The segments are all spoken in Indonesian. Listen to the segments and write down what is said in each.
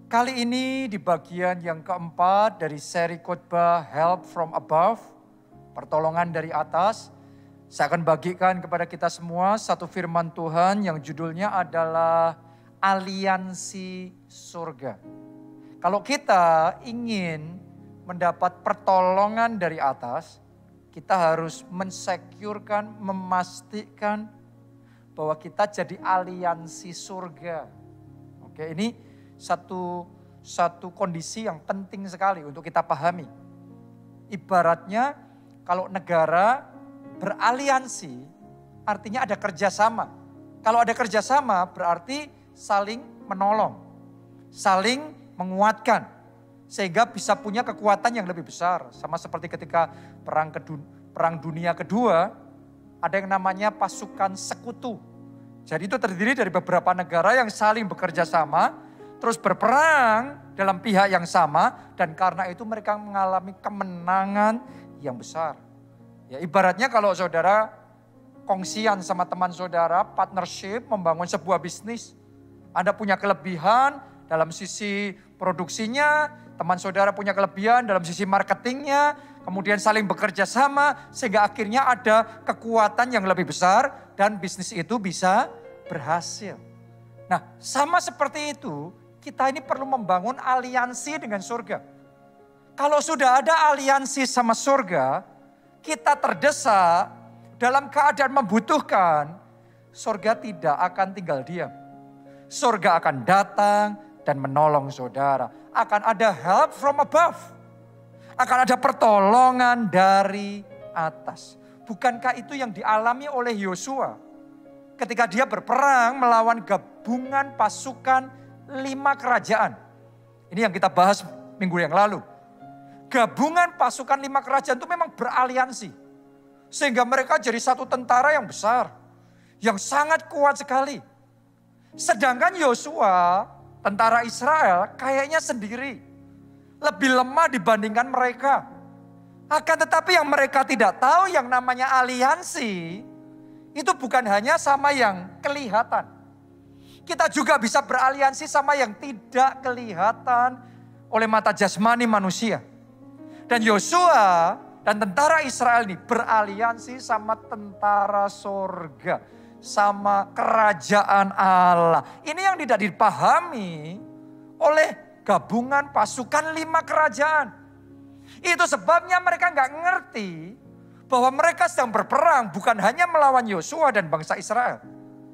Kali ini di bagian yang keempat dari seri khotbah Help from Above, pertolongan dari atas, saya akan bagikan kepada kita semua satu firman Tuhan yang judulnya adalah Aliansi Surga. Kalau kita ingin mendapat pertolongan dari atas, kita harus mensekurkan, memastikan bahwa kita jadi aliansi surga. Oke, ini satu kondisi yang penting sekali untuk kita pahami. Ibaratnya kalau negara beraliansi, artinya ada kerjasama. Kalau ada kerjasama berarti saling menolong, saling menguatkan, sehingga bisa punya kekuatan yang lebih besar. Sama seperti ketika Perang Dunia Kedua, ada yang namanya pasukan sekutu. Jadi itu terdiri dari beberapa negara yang saling bekerja sama, terus berperang dalam pihak yang sama, dan karena itu mereka mengalami kemenangan yang besar. Ya, ibaratnya kalau saudara kongsian sama teman saudara, partnership membangun sebuah bisnis. Anda punya kelebihan dalam sisi produksinya, teman saudara punya kelebihan dalam sisi marketingnya, kemudian saling bekerja sama sehingga akhirnya ada kekuatan yang lebih besar dan bisnis itu bisa berhasil. Nah, sama seperti itu, kita ini perlu membangun aliansi dengan surga. Kalau sudah ada aliansi sama surga, kita terdesak dalam keadaan membutuhkan, surga tidak akan tinggal diam. Surga akan datang dan menolong saudara. Akan ada help from above. Akan ada pertolongan dari atas. Bukankah itu yang dialami oleh Yosua ketika dia berperang melawan gabungan pasukan 5 kerajaan. Ini yang kita bahas minggu yang lalu. Gabungan pasukan 5 kerajaan itu memang beraliansi. Sehingga mereka jadi satu tentara yang besar. Yang sangat kuat sekali. Sedangkan Yosua, tentara Israel, kayaknya sendiri. Lebih lemah dibandingkan mereka. Akan tetapi yang mereka tidak tahu yang namanya aliansi, itu bukan hanya sama yang kelihatan. Kita juga bisa beraliansi sama yang tidak kelihatan oleh mata jasmani manusia. Dan Yosua dan tentara Israel ini beraliansi sama tentara surga. Sama kerajaan Allah. Ini yang tidak dipahami oleh gabungan pasukan 5 kerajaan. Itu sebabnya mereka nggak ngerti bahwa mereka sedang berperang bukan hanya melawan Yosua dan bangsa Israel.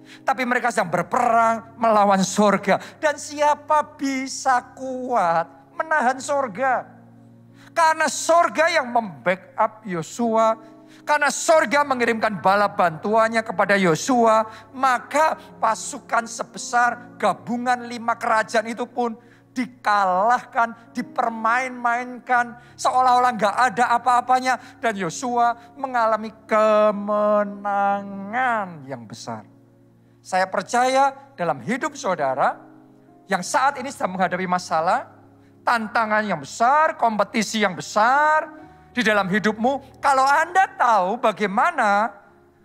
Tapi mereka sedang berperang melawan surga. Dan siapa bisa kuat menahan surga? Karena surga yang membackup Yosua. Karena surga mengirimkan bala bantuannya kepada Yosua. Maka pasukan sebesar gabungan 5 kerajaan itu pun dikalahkan, dipermain-mainkan. Seolah-olah gak ada apa-apanya. Dan Yosua mengalami kemenangan yang besar. Saya percaya dalam hidup saudara yang saat ini sedang menghadapi masalah, tantangan yang besar, kompetisi yang besar di dalam hidupmu. Kalau Anda tahu bagaimana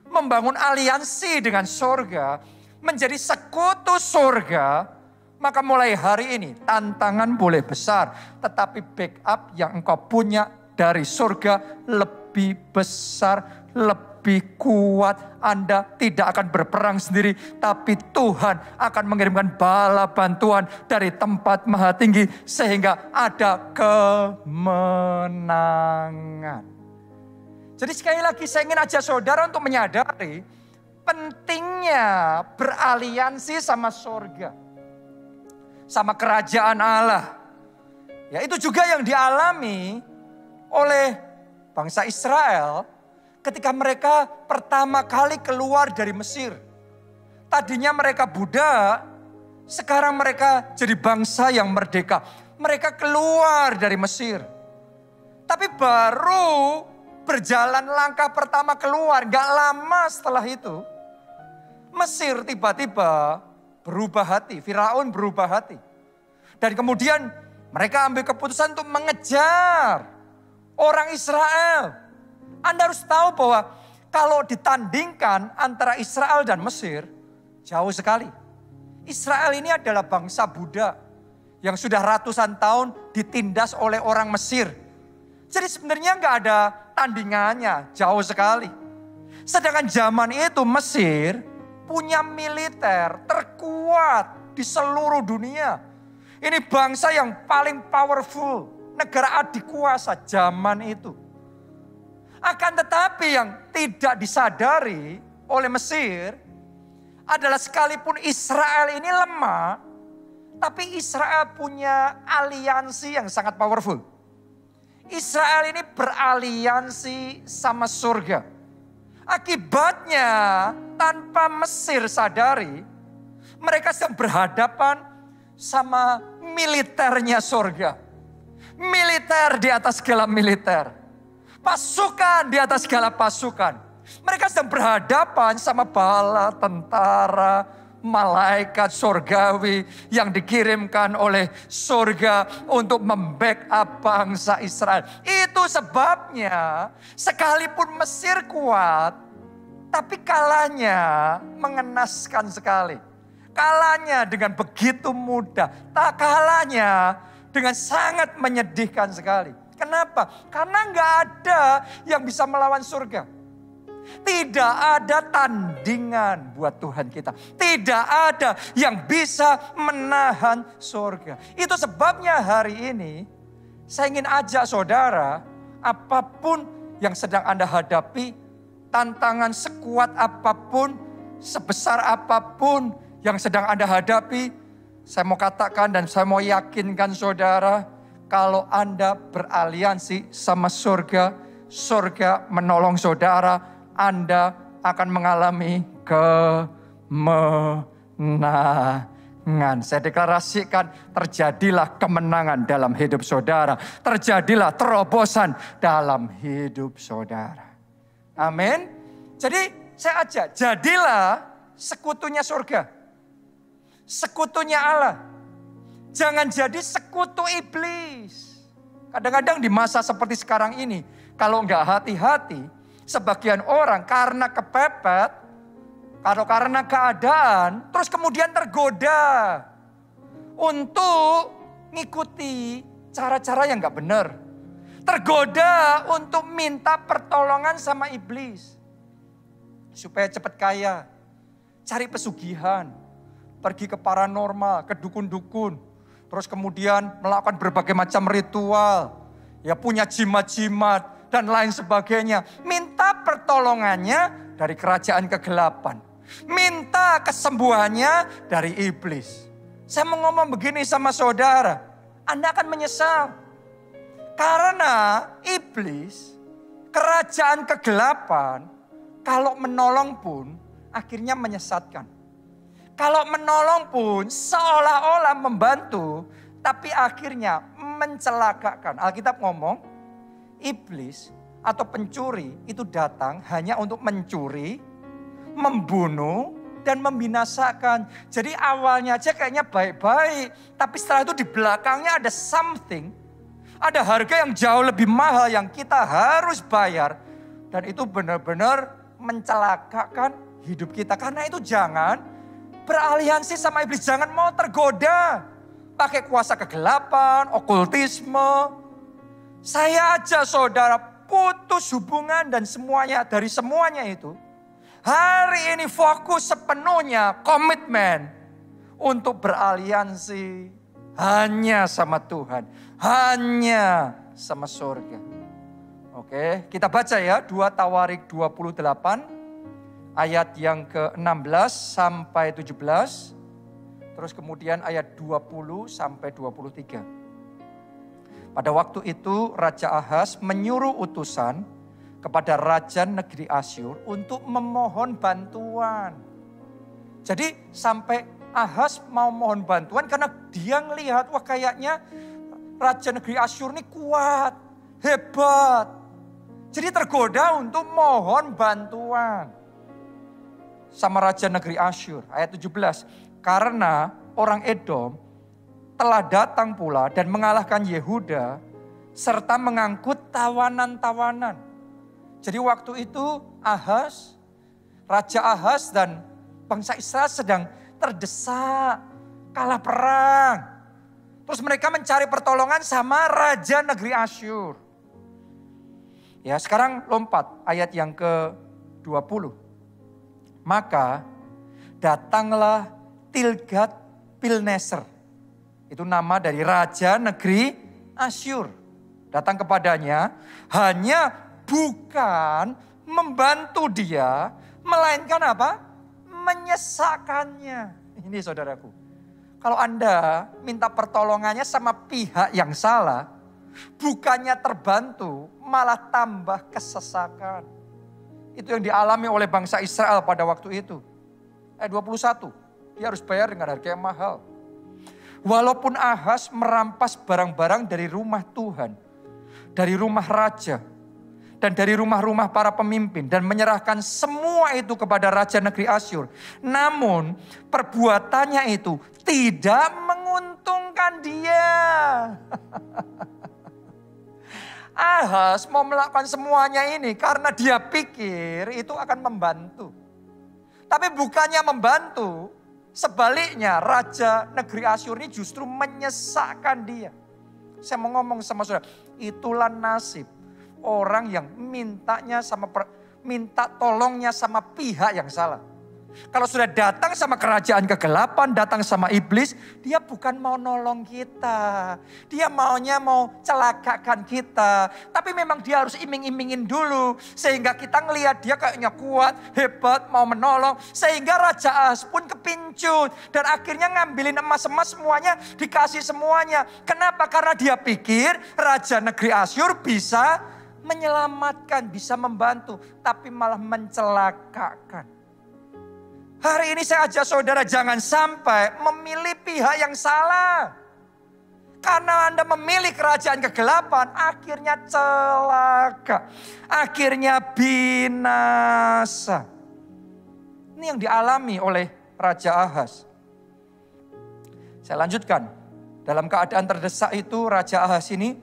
membangun aliansi dengan surga, menjadi sekutu surga, maka mulai hari ini tantangan boleh besar, tetapi backup yang engkau punya dari surga lebih besar, lebih kuat. Anda tidak akan berperang sendiri, tapi Tuhan akan mengirimkan bala bantuan dari tempat maha tinggi sehingga ada kemenangan. Jadi sekali lagi saya ingin ajak saudara untuk menyadari pentingnya beraliansi sama surga, sama kerajaan Allah. Ya, itu juga yang dialami oleh bangsa Israel ketika mereka pertama kali keluar dari Mesir. Tadinya mereka budak, sekarang mereka jadi bangsa yang merdeka. Mereka keluar dari Mesir. Tapi baru berjalan langkah pertama keluar, gak lama setelah itu, Mesir tiba-tiba berubah hati, Firaun berubah hati. Dan kemudian mereka ambil keputusan untuk mengejar orang Israel. Anda harus tahu bahwa kalau ditandingkan antara Israel dan Mesir, jauh sekali. Israel ini adalah bangsa budak yang sudah ratusan tahun ditindas oleh orang Mesir. Jadi sebenarnya nggak ada tandingannya, jauh sekali. Sedangkan zaman itu Mesir punya militer terkuat di seluruh dunia. Ini bangsa yang paling powerful, negara adikuasa zaman itu. Akan tetapi yang tidak disadari oleh Mesir adalah sekalipun Israel ini lemah, tapi Israel punya aliansi yang sangat powerful. Israel ini beraliansi sama surga. Akibatnya tanpa Mesir sadari, mereka sedang berhadapan sama militernya surga. Militer di atas segala militer. Pasukan di atas segala pasukan. Mereka sedang berhadapan sama bala tentara, malaikat surgawi yang dikirimkan oleh surga untuk membackup bangsa Israel. Itu sebabnya sekalipun Mesir kuat, tapi kalahnya mengenaskan sekali. Kalahnya dengan begitu mudah, tak kalahnya dengan sangat menyedihkan sekali. Kenapa? Karena nggak ada yang bisa melawan surga. Tidak ada tandingan buat Tuhan kita. Tidak ada yang bisa menahan surga. Itu sebabnya hari ini saya ingin ajak saudara, apapun yang sedang Anda hadapi, tantangan sekuat apapun, sebesar apapun yang sedang Anda hadapi, saya mau katakan dan saya mau yakinkan saudara, kalau Anda beraliansi sama surga, surga menolong saudara, Anda akan mengalami kemenangan. Saya deklarasikan, terjadilah kemenangan dalam hidup saudara. Terjadilah terobosan dalam hidup saudara. Amin. Jadi saya ajak, jadilah sekutunya surga. Sekutunya Allah. Jangan jadi sekutu iblis. Kadang-kadang di masa seperti sekarang ini, kalau nggak hati-hati, sebagian orang karena kepepet, karena keadaan, terus kemudian tergoda untuk ngikuti cara-cara yang gak benar. Tergoda untuk minta pertolongan sama iblis. Supaya cepat kaya, cari pesugihan, pergi ke paranormal, ke dukun-dukun. Terus kemudian melakukan berbagai macam ritual, ya punya jimat-jimat, dan lain sebagainya. Minta pertolongannya dari kerajaan kegelapan. Minta kesembuhannya dari iblis. Saya mau ngomong begini sama saudara. Anda akan menyesal. Karena iblis, kerajaan kegelapan, kalau menolong pun akhirnya menyesatkan. Kalau menolong pun seolah-olah membantu, tapi akhirnya mencelakakan. Alkitab ngomong, iblis atau pencuri itu datang hanya untuk mencuri, membunuh, dan membinasakan. Jadi awalnya aja kayaknya baik-baik, tapi setelah itu di belakangnya ada something, ada harga yang jauh lebih mahal yang kita harus bayar. Dan itu benar-benar mencelakakan hidup kita. Karena itu jangan beraliansi sama iblis, jangan mau tergoda pakai kuasa kegelapan, okultisme. Saya aja saudara putus hubungan dan semuanya dari semuanya itu. Hari ini fokus sepenuhnya komitmen untuk beraliansi hanya sama Tuhan. Hanya sama surga. Oke, kita baca ya 2 Tawarik 28 ayat yang ke-16 sampai 17. Terus kemudian ayat 20 sampai 23. Pada waktu itu Raja Ahaz menyuruh utusan kepada Raja negeri Asyur untuk memohon bantuan. Jadi sampai Ahaz mau mohon bantuan karena dia ngelihat, wah kayaknya Raja negeri Asyur ini kuat, hebat. Jadi tergoda untuk mohon bantuan sama Raja negeri Asyur. Ayat 17, karena orang Edom telah datang pula dan mengalahkan Yehuda serta mengangkut tawanan-tawanan. Jadi waktu itu Ahaz, Raja Ahaz dan bangsa Israel sedang terdesak, kalah perang. Terus mereka mencari pertolongan sama raja negeri Asyur. Ya, sekarang lompat ayat yang ke-20. Maka datanglah Tilgat-Pilneser. Itu nama dari raja negeri Asyur. Datang kepadanya hanya bukan membantu dia, melainkan apa? Menyesakkannya. Ini saudaraku. Kalau Anda minta pertolongannya sama pihak yang salah, bukannya terbantu, malah tambah kesesakan. Itu yang dialami oleh bangsa Israel pada waktu itu. Ayat 21, dia harus bayar dengan harga yang mahal. Walaupun Ahaz merampas barang-barang dari rumah Tuhan, dari rumah raja, dan dari rumah-rumah para pemimpin, dan menyerahkan semua itu kepada raja negeri Asyur. Namun perbuatannya itu tidak menguntungkan dia. Ahaz mau melakukan semuanya ini karena dia pikir itu akan membantu. Tapi bukannya membantu, sebaliknya raja negeri Asyur ini justru menyesakkan dia. Saya mau ngomong sama saudara, itulah nasib orang yang minta tolongnya sama pihak yang salah. Kalau sudah datang sama kerajaan kegelapan, datang sama iblis, dia bukan mau nolong kita. Dia maunya mau celakakan kita. Tapi memang dia harus iming-imingin dulu. Sehingga kita ngelihat dia kayaknya kuat, hebat, mau menolong. Sehingga Raja Ahaz pun kepincut. Dan akhirnya ngambilin emas-emas semuanya, dikasih semuanya. Kenapa? Karena dia pikir Raja Negeri Asyur bisa menyelamatkan, bisa membantu. Tapi malah mencelakakan. Hari ini saya ajak saudara jangan sampai memilih pihak yang salah. Karena Anda memilih kerajaan kegelapan, akhirnya celaka. Akhirnya binasa. Ini yang dialami oleh Raja Ahaz. Saya lanjutkan. Dalam keadaan terdesak itu, Raja Ahaz ini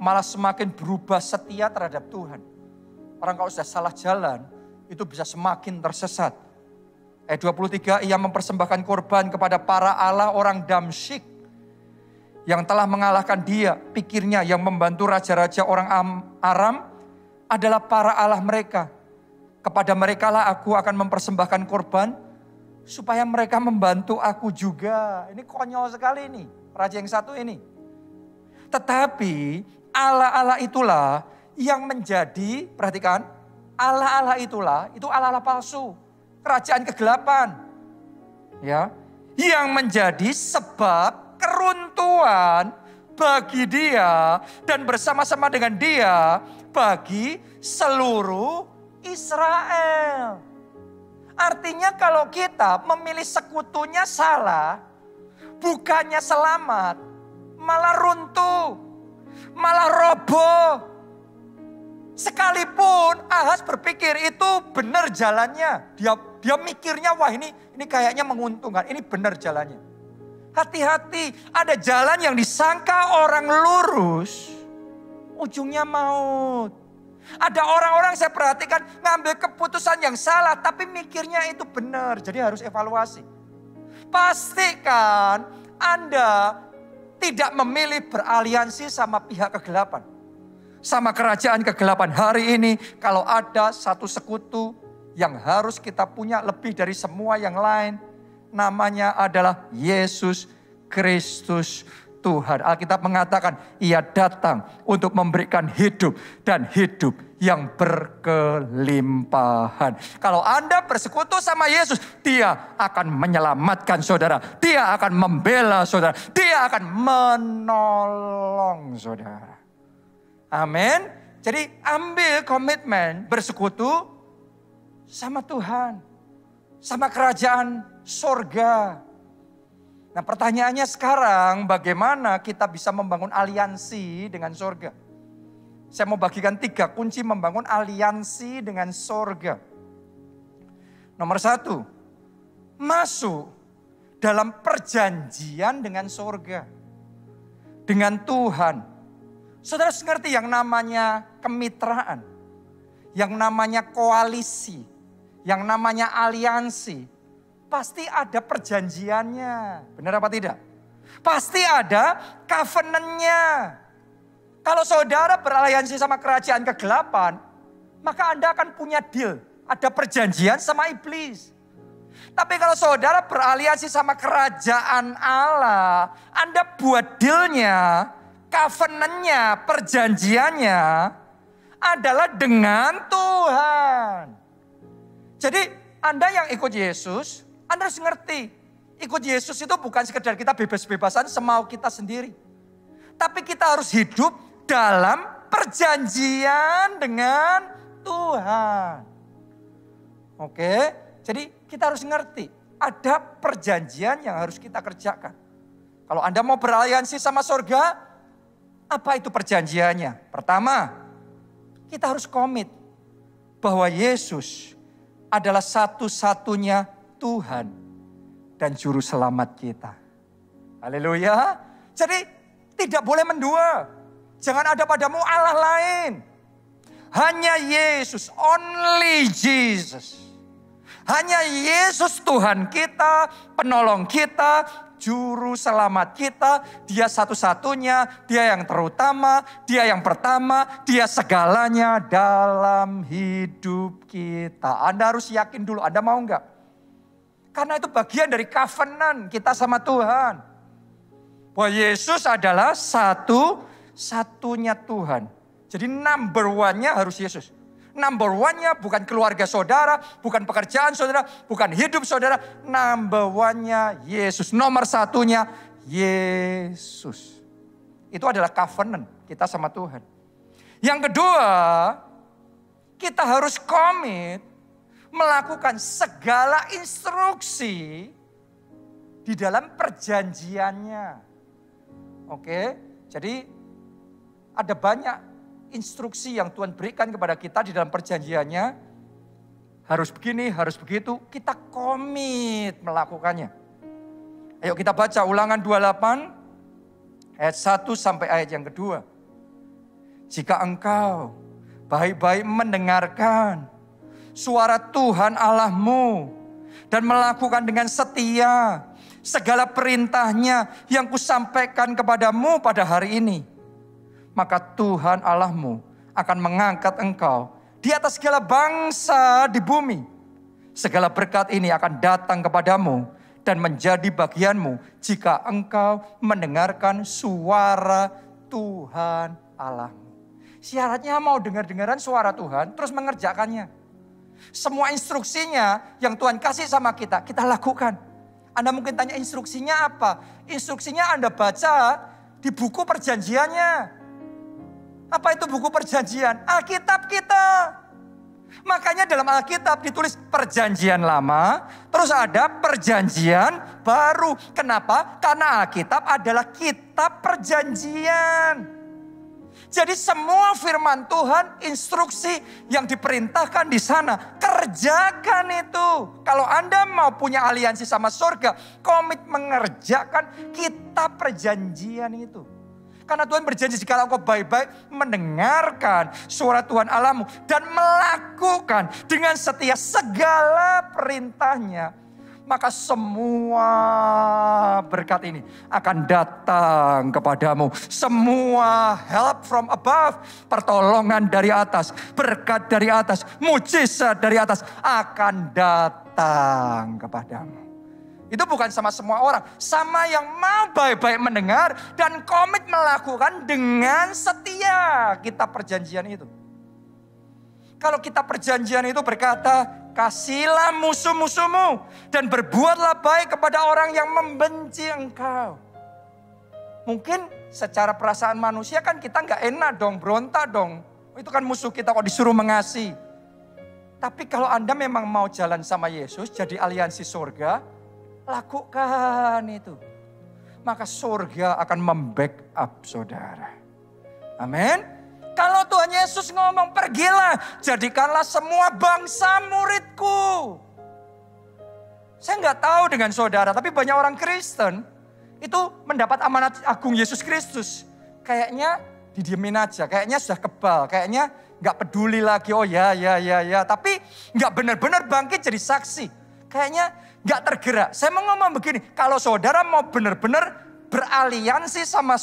malah semakin berubah setia terhadap Tuhan. Orang kalau sudah salah jalan, itu bisa semakin tersesat. Ayat 23, ia mempersembahkan korban kepada para allah orang Damsyik yang telah mengalahkan dia. Pikirnya yang membantu raja-raja orang Aram adalah para allah mereka. Kepada mereka lah aku akan mempersembahkan korban supaya mereka membantu aku juga. Ini konyol sekali ini, raja yang satu ini. Tetapi allah-allah itulah yang menjadi, perhatikan, allah-allah itulah, itu allah-allah palsu. Kerajaan kegelapan, ya, yang menjadi sebab keruntuhan bagi dia dan bersama-sama dengan dia bagi seluruh Israel. Artinya kalau kita memilih sekutunya salah, bukannya selamat, malah runtuh, malah roboh. Sekalipun Ahaz berpikir itu benar jalannya, dia mikirnya wah ini kayaknya menguntungkan, ini benar jalannya. Hati-hati, ada jalan yang disangka orang lurus, ujungnya maut. Ada orang-orang saya perhatikan ngambil keputusan yang salah, tapi mikirnya itu benar, jadi harus evaluasi. Pastikan Anda tidak memilih beraliansi sama pihak kegelapan. Sama kerajaan kegelapan. Hari ini kalau ada satu sekutu yang harus kita punya lebih dari semua yang lain, namanya adalah Yesus Kristus Tuhan. Alkitab mengatakan ia datang untuk memberikan hidup dan hidup yang berkelimpahan. Kalau Anda bersekutu sama Yesus, dia akan menyelamatkan saudara. Dia akan membela saudara. Dia akan menolong saudara. Amin. Jadi ambil komitmen bersekutu sama Tuhan. Sama kerajaan sorga. Nah pertanyaannya sekarang bagaimana kita bisa membangun aliansi dengan sorga. Saya mau bagikan 3 kunci membangun aliansi dengan sorga. Nomor 1, masuk dalam perjanjian dengan sorga. Dengan Tuhan. Saudara ngerti yang namanya kemitraan, yang namanya koalisi, yang namanya aliansi, pasti ada perjanjiannya. Benar apa tidak? Pasti ada covenant-nya. Kalau saudara beraliansi sama kerajaan kegelapan, maka Anda akan punya deal. Ada perjanjian sama iblis. Tapi kalau saudara beraliansi sama kerajaan Allah, Anda buat dealnya, covenant-nya, perjanjiannya adalah dengan Tuhan. Jadi Anda yang ikut Yesus, Anda harus ngerti. Ikut Yesus itu bukan sekedar kita bebas-bebasan semau kita sendiri. Tapi kita harus hidup dalam perjanjian dengan Tuhan. Oke, jadi kita harus ngerti. Ada perjanjian yang harus kita kerjakan. Kalau Anda mau beraliansi sama surga, apa itu perjanjiannya? Pertama, kita harus komit bahwa Yesus adalah satu-satunya Tuhan dan Juru Selamat kita. Haleluya. Jadi tidak boleh mendua. Jangan ada padamu Allah lain. Hanya Yesus, only Jesus. Hanya Yesus Tuhan kita, penolong kita, Juru Selamat kita. Dia satu-satunya, Dia yang terutama, Dia yang pertama, Dia segalanya dalam hidup kita. Anda harus yakin dulu, Anda mau enggak? Karena itu bagian dari covenant kita sama Tuhan. Bahwa Yesus adalah satu-satunya Tuhan. Jadi number one-nya harus Yesus. Number one-nya bukan keluarga saudara, bukan pekerjaan saudara, bukan hidup saudara. Number one-nya Yesus. Nomor satunya Yesus. Itu adalah covenant kita sama Tuhan. Yang kedua, kita harus komit melakukan segala instruksi di dalam perjanjiannya. Oke, jadi ada banyak instruksi yang Tuhan berikan kepada kita di dalam perjanjiannya. Harus begini, harus begitu. Kita komit melakukannya. Ayo kita baca Ulangan 28 ayat 1 sampai ayat yang kedua. Jika engkau baik-baik mendengarkan suara Tuhan Allahmu dan melakukan dengan setia segala perintahnya yang kusampaikan kepadamu pada hari ini, maka Tuhan Allahmu akan mengangkat engkau di atas segala bangsa di bumi. Segala berkat ini akan datang kepadamu dan menjadi bagianmu jika engkau mendengarkan suara Tuhan Allahmu. Syaratnya mau dengar-dengaran suara Tuhan, terus mengerjakannya. Semua instruksinya yang Tuhan kasih sama kita, kita lakukan. Anda mungkin tanya instruksinya apa? Instruksinya Anda baca di buku perjanjiannya. Apa itu buku perjanjian? Alkitab kita. Makanya dalam Alkitab ditulis perjanjian lama, terus ada perjanjian baru. Kenapa? Karena Alkitab adalah kitab perjanjian. Jadi semua firman Tuhan, instruksi yang diperintahkan di sana, kerjakan itu. Kalau Anda mau punya aliansi sama surga, komit mengerjakan kitab perjanjian itu. Karena Tuhan berjanji jika engkau baik-baik mendengarkan suara Tuhan Allahmu dan melakukan dengan setia segala perintahnya, maka semua berkat ini akan datang kepadamu. Semua help from above, pertolongan dari atas, berkat dari atas, mujizat dari atas akan datang kepadamu. Itu bukan sama semua orang, sama yang mau baik-baik mendengar dan komit melakukan dengan setia kitab perjanjian itu. Kalau kitab perjanjian itu berkata, kasihilah musuh-musuhmu dan berbuatlah baik kepada orang yang membenci engkau. Mungkin secara perasaan manusia kan kita nggak enak dong, berontak dong. Itu kan musuh kita kok disuruh mengasihi. Tapi kalau Anda memang mau jalan sama Yesus, jadi aliansi surga, lakukan itu. Maka surga akan membackup saudara. Amin. Kalau Tuhan Yesus ngomong, pergilah, jadikanlah semua bangsa muridku. Saya nggak tahu dengan saudara, tapi banyak orang Kristen itu mendapat amanat agung Yesus Kristus. Kayaknya didiemin aja, kayaknya sudah kebal, kayaknya nggak peduli lagi. Oh ya, tapi nggak benar-benar bangkit jadi saksi. Kayaknya nggak tergerak. Saya mau ngomong begini, kalau saudara mau benar-benar beraliansi sama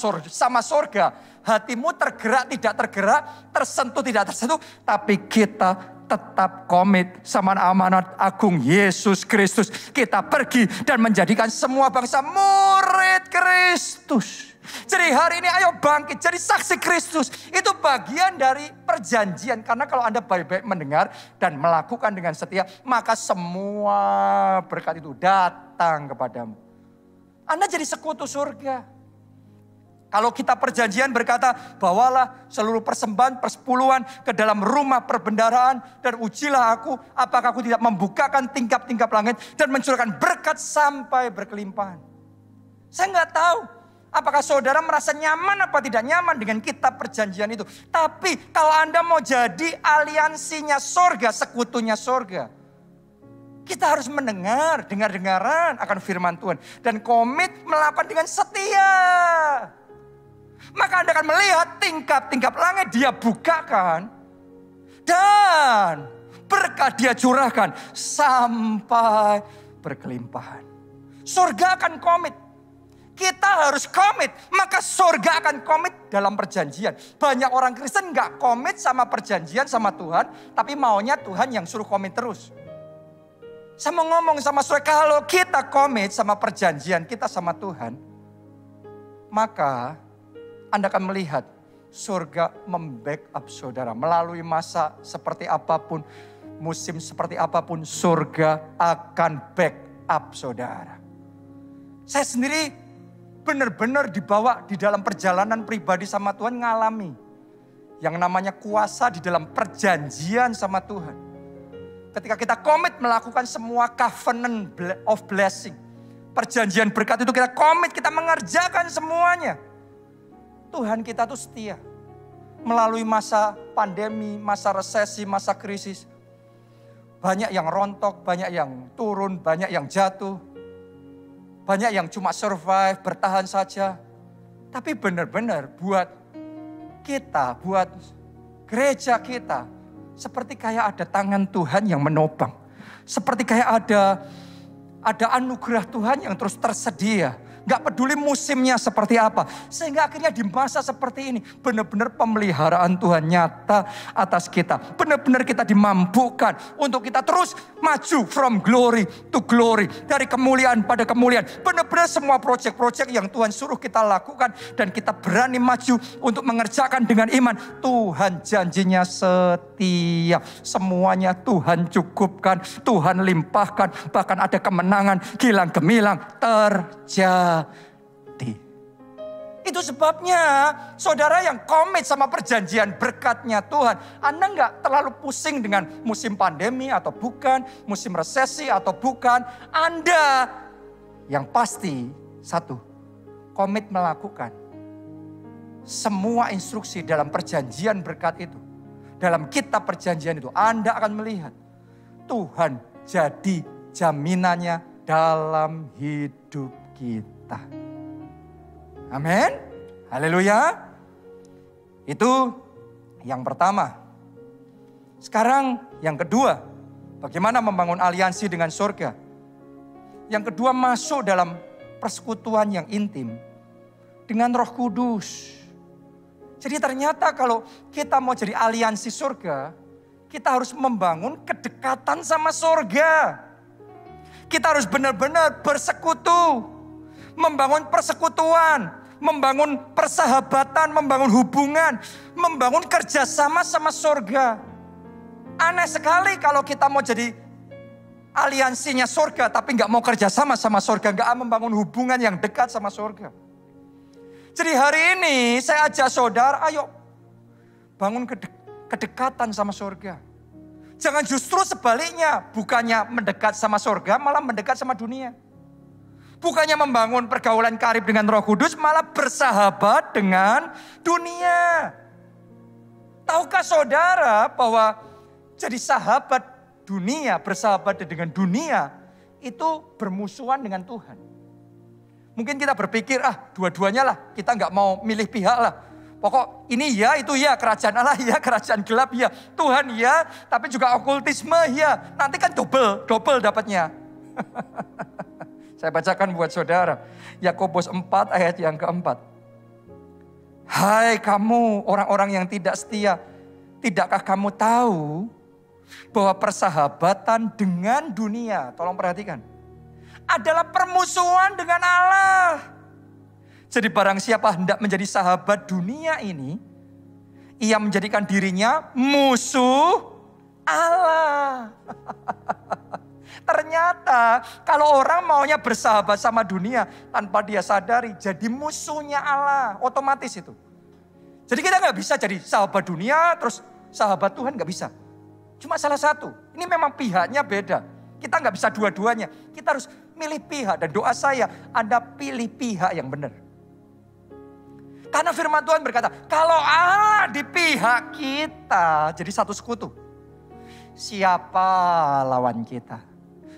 surga, hatimu tergerak tidak tergerak, tersentuh tidak tersentuh, tapi kita tetap komit sama amanat agung Yesus Kristus. Kita pergi dan menjadikan semua bangsa murid Kristus. Jadi hari ini ayo bangkit jadi saksi Kristus. Itu bagian dari perjanjian. Karena kalau Anda baik-baik mendengar dan melakukan dengan setia, maka semua berkat itu datang kepadamu. Anda jadi sekutu surga. Kalau kita perjanjian berkata, bawalah seluruh persembahan persepuluhan ke dalam rumah perbendaharaan dan ujilah aku, apakah aku tidak membukakan tingkap-tingkap langit dan mencurahkan berkat sampai berkelimpahan. Saya nggak tahu apakah saudara merasa nyaman apa tidak nyaman dengan kitab perjanjian itu. Tapi kalau Anda mau jadi aliansinya sorga, sekutunya sorga, kita harus dengar-dengaran akan firman Tuhan. Dan komit melakukan dengan setia. Maka Anda akan melihat tingkap-tingkap langit dia bukakan. Dan berkat dia curahkan sampai berkelimpahan. Surga akan komit. Kita harus komit. Maka surga akan komit dalam perjanjian. Banyak orang Kristen gak komit sama perjanjian sama Tuhan. Tapi maunya Tuhan yang suruh komit terus. Saya mau ngomong sama saudara, kalau kita komit sama perjanjian kita sama Tuhan, maka Anda akan melihat surga membackup saudara. Melalui masa seperti apapun, musim seperti apapun, surga akan backup saudara. Saya sendiri benar-benar dibawa di dalam perjalanan pribadi sama Tuhan, ngalami yang namanya kuasa di dalam perjanjian sama Tuhan. Ketika kita komit melakukan semua covenant of blessing. Perjanjian berkat itu kita komit, kita mengerjakan semuanya. Tuhan kita tuh setia. Melalui masa pandemi, masa resesi, masa krisis. Banyak yang rontok, banyak yang turun, banyak yang jatuh. Banyak yang cuma survive, bertahan saja. Tapi benar-benar buat kita, buat gereja kita, seperti kayak ada tangan Tuhan yang menopang. Seperti kayak ada anugerah Tuhan yang terus tersedia. Gak peduli musimnya seperti apa. Sehingga akhirnya di masa seperti ini, benar-benar pemeliharaan Tuhan nyata atas kita. Benar-benar kita dimampukan untuk kita terus maju from glory to glory. Dari kemuliaan pada kemuliaan. Benar-benar semua proyek-proyek yang Tuhan suruh kita lakukan. Dan kita berani maju untuk mengerjakan dengan iman. Tuhan janjinya setia. Semuanya Tuhan cukupkan. Tuhan limpahkan. Bahkan ada kemenangan gilang gemilang terjadi. Itu sebabnya saudara yang komit sama perjanjian berkatnya Tuhan. Anda nggak terlalu pusing dengan musim pandemi atau bukan, musim resesi atau bukan. Anda yang pasti satu, komit melakukan semua instruksi dalam perjanjian berkat itu. Dalam kitab perjanjian itu Anda akan melihat Tuhan jadi jaminannya dalam hidup kita. Amin. Haleluya. Itu yang pertama. Sekarang yang kedua, bagaimana membangun aliansi dengan surga. Yang kedua, masuk dalam persekutuan yang intim dengan Roh Kudus. Jadi ternyata kalau kita mau jadi aliansi surga, kita harus membangun kedekatan sama surga. Kita harus benar-benar bersekutu. Membangun persekutuan, membangun persahabatan, membangun hubungan, membangun kerjasama sama surga. Aneh sekali kalau kita mau jadi aliansinya surga, tapi gak mau kerjasama sama surga, gak membangun hubungan yang dekat sama surga. Jadi hari ini saya ajak saudara, ayo bangun kedekatan sama surga. Jangan justru sebaliknya, bukannya mendekat sama surga, malah mendekat sama dunia. Bukannya membangun pergaulan karib dengan Roh Kudus, malah bersahabat dengan dunia. Tahukah saudara bahwa jadi sahabat dunia, bersahabat dengan dunia, itu bermusuhan dengan Tuhan. Mungkin kita berpikir, dua-duanya lah, kita nggak mau milih pihak lah. Pokok ini ya, itu ya, kerajaan Allah ya, kerajaan gelap ya, Tuhan ya, tapi juga okultisme ya. Nanti kan double dapatnya. Saya bacakan buat saudara. Yakobus 4 ayat yang keempat. Hai kamu orang-orang yang tidak setia, tidakkah kamu tahu bahwa persahabatan dengan dunia, tolong perhatikan, adalah permusuhan dengan Allah. Jadi barang siapa hendak menjadi sahabat dunia ini, ia menjadikan dirinya musuh Allah. Ternyata kalau orang maunya bersahabat sama dunia tanpa dia sadari, jadi musuhnya Allah. Otomatis itu. Jadi kita nggak bisa jadi sahabat dunia terus sahabat Tuhan, nggak bisa. Cuma salah satu. Ini memang pihaknya beda. Kita nggak bisa dua-duanya. Kita harus milih pihak. Dan doa saya, Anda pilih pihak yang benar. Karena firman Tuhan berkata, kalau Allah di pihak kita, jadi satu sekutu. Siapa lawan kita?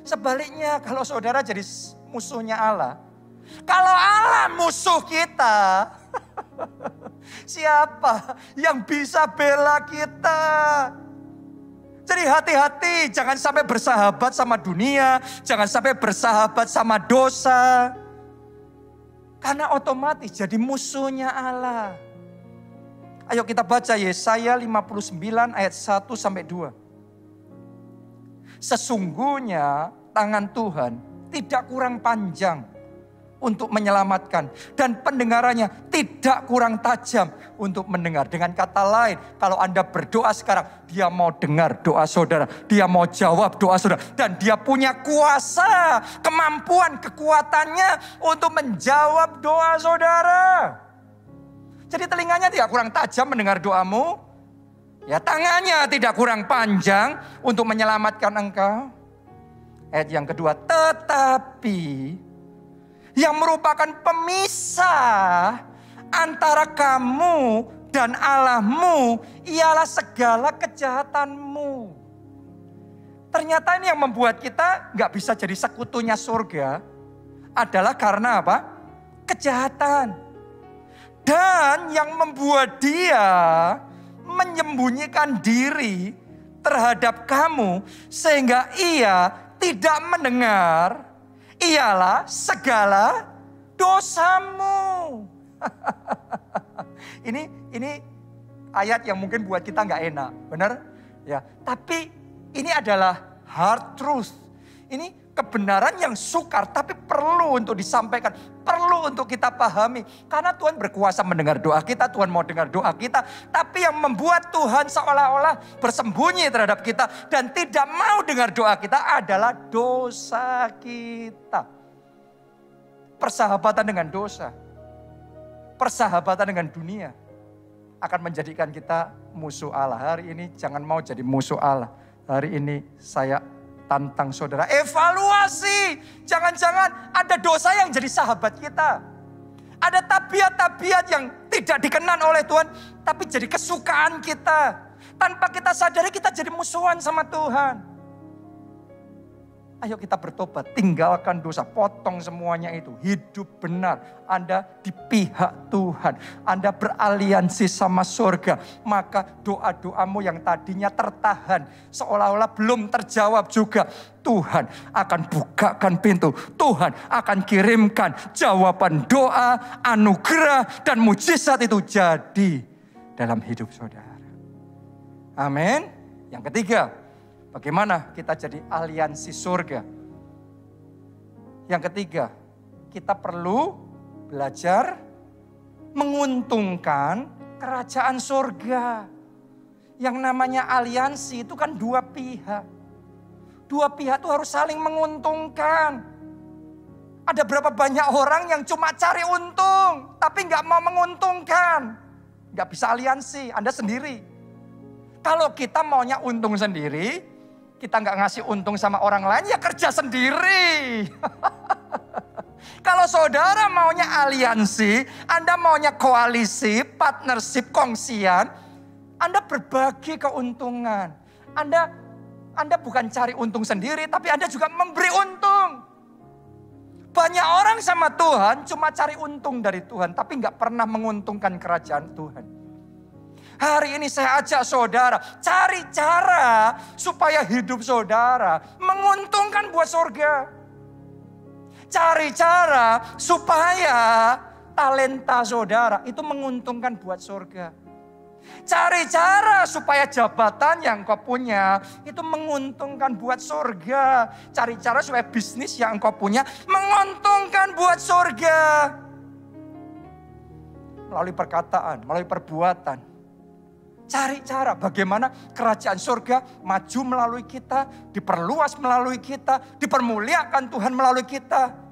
Sebaliknya kalau saudara jadi musuhnya Allah. Kalau Allah musuh kita, siapa yang bisa bela kita? Jadi hati-hati, jangan sampai bersahabat sama dunia, jangan sampai bersahabat sama dosa. Karena otomatis jadi musuhnya Allah. Ayo kita baca Yesaya 59 ayat 1 sampai 2. Sesungguhnya tangan Tuhan tidak kurang panjang untuk menyelamatkan. Dan pendengarannya tidak kurang tajam untuk mendengar. Dengan kata lain, kalau Anda berdoa sekarang, dia mau dengar doa saudara. Dia mau jawab doa saudara. Dan dia punya kuasa, kemampuan, kekuatannya untuk menjawab doa saudara. Jadi telinganya tidak kurang tajam mendengar doamu. Ya, tangannya tidak kurang panjang untuk menyelamatkan engkau. Ayat yang kedua, tetapi yang merupakan pemisah antara kamu dan Allahmu ialah segala kejahatanmu. Ternyata ini yang membuat kita nggak bisa jadi sekutunya surga adalah karena apa? Kejahatan. Dan yang membuat dia menyembunyikan diri terhadap kamu sehingga ia tidak mendengar ialah segala dosamu. Ini ayat yang mungkin buat kita nggak enak, benar? Ya, tapi ini adalah hard truth. Ini kebenaran yang sukar tapi perlu untuk disampaikan, perlu untuk kita pahami. Karena Tuhan berkuasa mendengar doa kita, Tuhan mau dengar doa kita. Tapi yang membuat Tuhan seolah-olah bersembunyi terhadap kita dan tidak mau dengar doa kita adalah dosa kita. Persahabatan dengan dosa, persahabatan dengan dunia akan menjadikan kita musuh Allah. Hari ini jangan mau jadi musuh Allah. Hari ini saya tantang saudara, evaluasi. Jangan-jangan ada dosa yang jadi sahabat kita. Ada tabiat-tabiat yang tidak dikenan oleh Tuhan, tapi jadi kesukaan kita. Tanpa kita sadari kita jadi musuhan sama Tuhan. Ayo kita bertobat, tinggalkan dosa, potong semuanya itu. Hidup benar, Anda di pihak Tuhan. Anda beraliansi sama surga. Maka doa-doamu yang tadinya tertahan, seolah-olah belum terjawab juga. Tuhan akan bukakan pintu. Tuhan akan kirimkan jawaban doa, anugerah, dan mujizat itu jadi dalam hidup saudara. Amin. Yang ketiga, bagaimana kita jadi aliansi surga? Yang ketiga, kita perlu belajar menguntungkan kerajaan surga. Yang namanya aliansi itu kan dua pihak. Dua pihak itu harus saling menguntungkan. Ada berapa banyak orang yang cuma cari untung, tapi nggak mau menguntungkan. Nggak bisa aliansi, Anda sendiri. Kalau kita maunya untung sendiri, kita nggak ngasih untung sama orang lain, ya kerja sendiri. Kalau saudara maunya aliansi, Anda maunya koalisi, partnership, kongsian, Anda berbagi keuntungan. Anda bukan cari untung sendiri, tapi Anda juga memberi untung. Banyak orang sama Tuhan cuma cari untung dari Tuhan, tapi nggak pernah menguntungkan kerajaan Tuhan. Hari ini saya ajak saudara, cari cara supaya hidup saudara menguntungkan buat surga. Cari cara supaya talenta saudara itu menguntungkan buat surga. Cari cara supaya jabatan yang engkau punya itu menguntungkan buat surga. Cari cara supaya bisnis yang engkau punya menguntungkan buat surga. Melalui perkataan, melalui perbuatan. Cari cara bagaimana kerajaan surga maju melalui kita, diperluas melalui kita, dipermuliakan Tuhan melalui kita.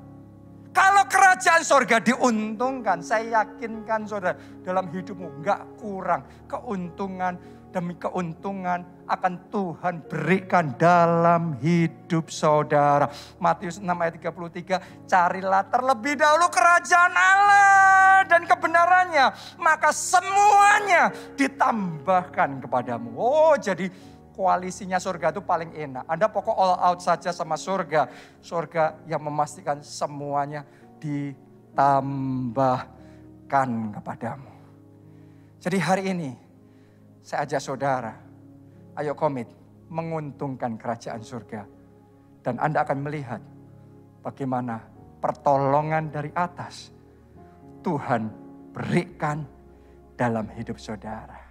Kalau kerajaan surga diuntungkan, saya yakinkan saudara, dalam hidupmu enggak kurang keuntungan demi keuntungan akan Tuhan berikan dalam hidup saudara. Matius 6 ayat 33, carilah terlebih dahulu kerajaan Allah dan kebenarannya, maka semuanya ditambahkan kepadamu. Oh, jadi koalisinya surga itu paling enak. Anda pokok all out saja sama surga. Surga yang memastikan semuanya ditambahkan kepadamu. Jadi hari ini saya ajak saudara, ayo komit menguntungkan kerajaan surga. Dan Anda akan melihat bagaimana pertolongan dari atas Tuhan berikan dalam hidup saudara.